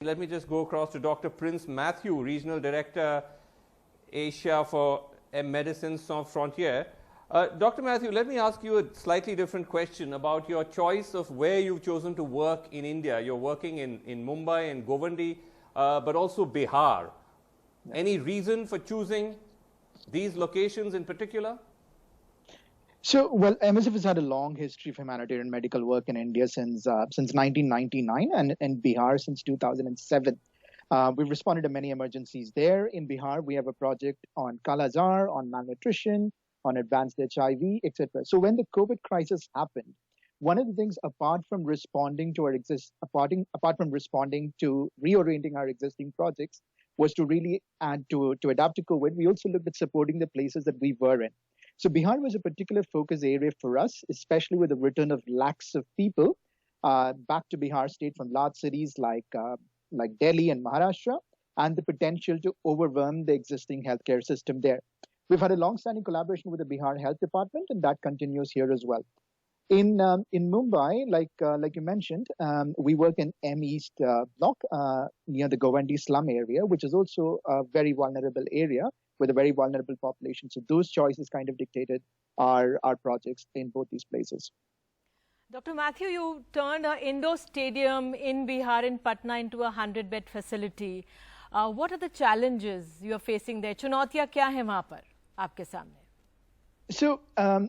let me just go across to Dr. Prince Mathew, Regional Director, Asia for Medicines Sans Frontières. Dr. Mathew, let me ask you a slightly different question about your choice of where you've chosen to work in India. You're working in Mumbai and Goa, but also Bihar. Any reason for choosing these locations in particular? So, well, MSF has had a long history of humanitarian medical work in India since 1999 and Bihar since 2007. We've responded to many emergencies there. In Bihar, we have a project on Kala-Azar, on malnutrition, on advanced HIV, etc. So when the COVID crisis happened, one of the things, apart from responding to reorienting our existing projects, was to really add to adapt to COVID. We also looked at supporting the places that we were in. So Bihar was a particular focus area for us, especially with the return of lakhs of people back to Bihar state from large cities like Delhi and Maharashtra, and the potential to overwhelm the existing healthcare system there. We've had a long-standing collaboration with the Bihar Health Department, and that continues here as well. In Mumbai, like you mentioned, we work in M East block near the Govandi slum area, which is also a very vulnerable area with a very vulnerable population. So those choices kind of dictated our projects in both these places. Dr. Mathew, you turned an indoor stadium in Bihar in Patna into a 100-bed facility. What are the challenges you are facing there? चुनौतियाँ क्या हैं वहाँ पर आपके सामने? So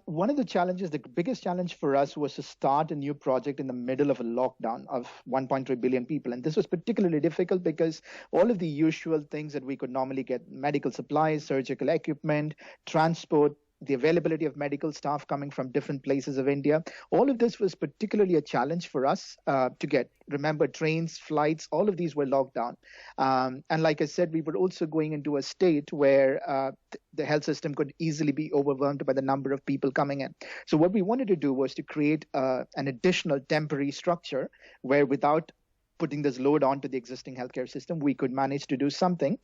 one of the challenges, the biggest challenge for us was to start a new project in the middle of a lockdown of 1.3 billion people. And this was particularly difficult because all of the usual things that we could normally get, medical supplies, surgical equipment, transport, the availability of medical staff coming from different places of India, all of this was particularly a challenge for us to get. Remember, trains, flights, all of these were locked down. And like I said, we were also going into a state where the health system could easily be overwhelmed by the number of people coming in. So what we wanted to do was to create an additional temporary structure where, without putting this load onto the existing healthcare system, we could manage to do something.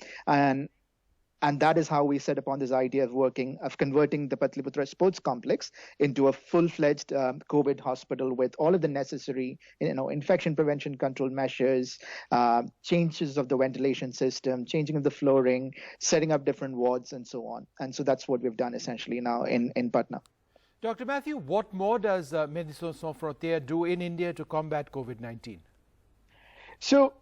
And that is how we set upon this idea of converting the Patliputra Sports Complex into a full-fledged COVID hospital with all of the necessary, infection prevention control measures, changes of the ventilation system, changing of the flooring, setting up different wards, and so on. And so that's what we've done essentially now in Patna. Dr. Mathew, what more does Médecins Sans Frontières do in India to combat COVID-19? So,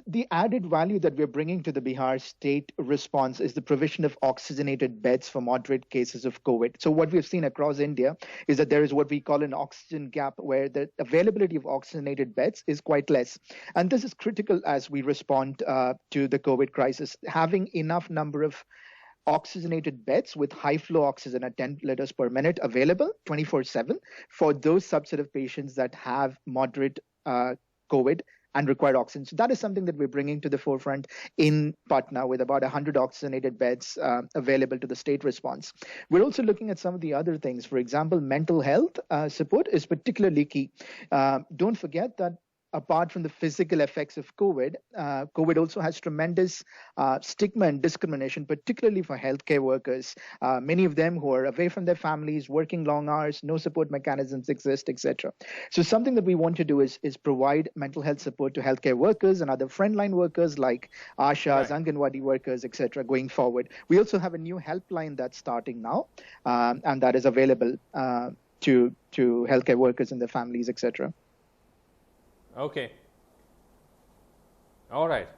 the added value that we're bringing to the Bihar state response is the provision of oxygenated beds for moderate cases of COVID. So what we've seen across India is that there is what we call an oxygen gap, where the availability of oxygenated beds is quite less. And this is critical as we respond to the COVID crisis. Having enough number of oxygenated beds with high flow oxygen at 10 liters per minute available 24/7 for those subset of patients that have moderate COVID and required oxygen. So that is something that we're bringing to the forefront in Patna with about 100 oxygenated beds available to the state response. We're also looking at some of the other things. For example, mental health support is particularly key. Don't forget that apart from the physical effects of COVID, COVID also has tremendous stigma and discrimination, particularly for healthcare workers. Many of them who are away from their families, working long hours, no support mechanisms exist, etc. So something that we want to do is provide mental health support to healthcare workers and other frontline workers like Ashas, Anganwadi workers, etc. going forward. We also have a new helpline that's starting now, and that is available to healthcare workers and their families, etc. Okay. All right.